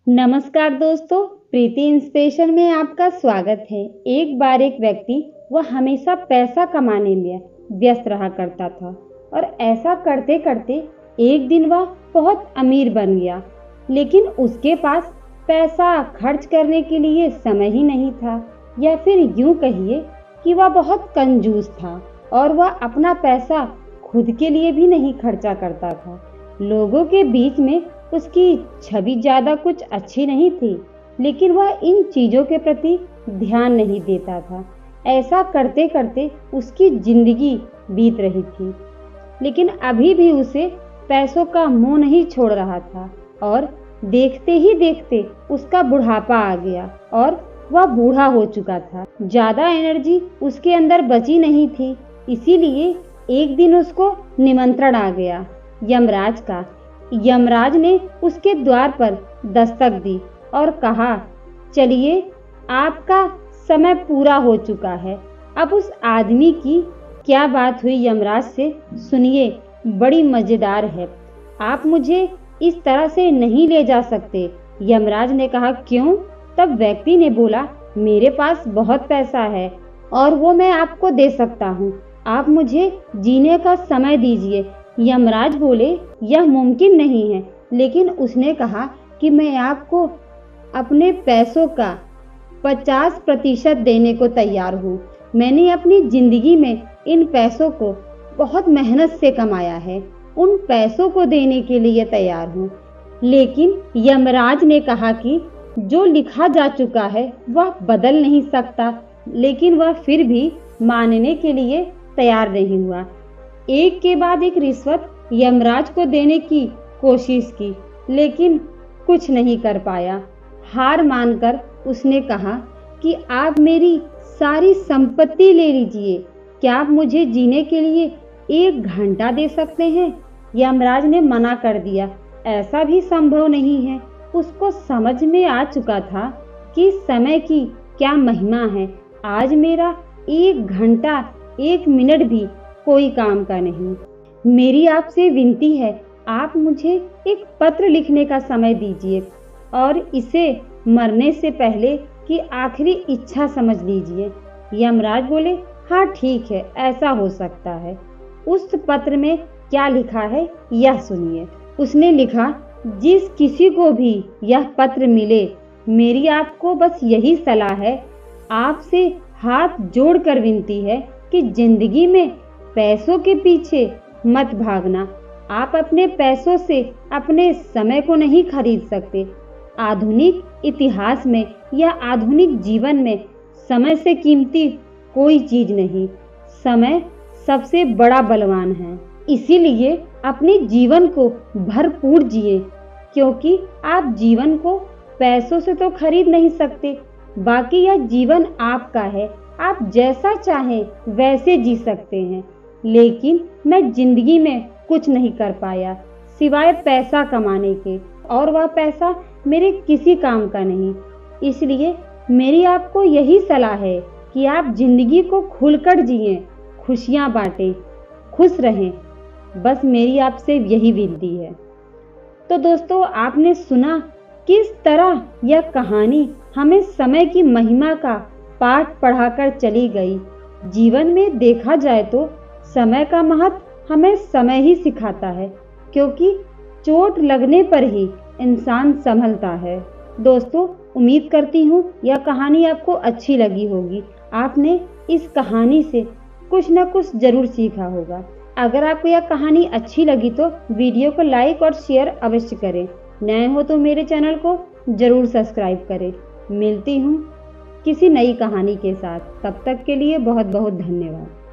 नमस्कार दोस्तों, प्रीति इंस्पिरेशन में आपका स्वागत है। एक बार एक व्यक्ति वह हमेशा पैसा कमाने में व्यस्त रहा करता था और ऐसा करते करते एक दिन वह बहुत अमीर बन गया। लेकिन उसके पास पैसा खर्च करने के लिए समय ही नहीं था, या फिर यूं कहिए कि वह बहुत कंजूस था और वह अपना पैसा खुद के लिए भी नहीं खर्चा करता था। लोगों के बीच में उसकी छवि ज्यादा कुछ अच्छी नहीं थी, लेकिन वह इन चीजों के प्रति ध्यान नहीं देता था। ऐसा करते करते उसकी जिंदगी बीत रही थी, लेकिन अभी भी उसे पैसों का मोह नहीं छोड़ रहा था। और देखते ही देखते उसका बुढ़ापा आ गया और वह बूढ़ा हो चुका था। ज्यादा एनर्जी उसके अंदर बची नहीं थी। इसीलिए एक दिन उसको निमंत्रण आ गया यमराज का। यमराज ने उसके द्वार पर दस्तक दी और कहा, चलिए, आपका समय पूरा हो चुका है। अब उस आदमी की क्या बात हुई यमराज से, सुनिए, बड़ी मजेदार है। आप मुझे इस तरह से नहीं ले जा सकते। यमराज ने कहा, क्यों? तब व्यक्ति ने बोला, मेरे पास बहुत पैसा है और वो मैं आपको दे सकता हूँ। आप मुझे जीने का समय दीजिए। यमराज बोले, यह मुमकिन नहीं है। लेकिन उसने कहा कि मैं आपको अपने पैसों का 50% देने को तैयार हूँ। मैंने अपनी जिंदगी में इन पैसों को बहुत मेहनत से कमाया है। उन पैसों को देने के लिए तैयार हूँ। लेकिन यमराज ने कहा कि जो लिखा जा चुका है वह बदल नहीं सकता। लेकिन वह फिर भी मानने के लिए तैयार नहीं हुआ। एक के बाद एक रिश्वत यमराज को देने की कोशिश की, लेकिन कुछ नहीं कर पाया। हार मानकर उसने कहा कि आप मेरी सारी संपत्ति ले लीजिए। क्या आप मुझे जीने के लिए 1 घंटा दे सकते हैं? यमराज ने मना कर दिया, ऐसा भी संभव नहीं है। उसको समझ में आ चुका था कि समय की क्या महिमा है। आज मेरा 1 घंटा 1 मिनट भी कोई काम का नहीं। मेरी आपसे विनती है, आप मुझे एक पत्र लिखने का समय दीजिए और इसे मरने से पहले की आखिरी इच्छा समझ लीजिए। यमराज बोले, हाँ ठीक है, ऐसा हो सकता है। उस पत्र में क्या लिखा है यह सुनिए। उसने लिखा, जिस किसी को भी यह पत्र मिले, मेरी आपको बस यही सलाह है, आपसे हाथ जोड़कर विनती है कि जिंदगी में पैसों के पीछे मत भागना। आप अपने पैसों से अपने समय को नहीं खरीद सकते। आधुनिक इतिहास में या आधुनिक जीवन में समय से कीमती कोई चीज नहीं। समय सबसे बड़ा बलवान है। इसीलिए अपने जीवन को भरपूर जिए, क्योंकि आप जीवन को पैसों से तो खरीद नहीं सकते। बाकी यह जीवन आपका है, आप जैसा चाहें वैसे जी सकते हैं। लेकिन मैं जिंदगी में कुछ नहीं कर पाया सिवाय पैसा कमाने के, और वह पैसा मेरे किसी काम का नहीं। इसलिए मेरी आपको यही सलाह है कि आप जिंदगी को खुलकर जिएं, खुशियां बांटें, खुश रहें। बस मेरी आपसे यही विनती है। तो दोस्तों, आपने सुना किस तरह यह कहानी हमें समय की महिमा का पाठ पढ़ाकर चली गई। जीवन में देखा जाए तो समय का महत्व हमें समय ही सिखाता है, क्योंकि चोट लगने पर ही इंसान संभलता है। दोस्तों, उम्मीद करती हूँ यह कहानी आपको अच्छी लगी होगी। आपने इस कहानी से कुछ न कुछ जरूर सीखा होगा। अगर आपको यह कहानी अच्छी लगी तो वीडियो को लाइक और शेयर अवश्य करें। नए हो तो मेरे चैनल को जरूर सब्सक्राइब करें। मिलती हूँ किसी नई कहानी के साथ। तब तक के लिए बहुत बहुत धन्यवाद।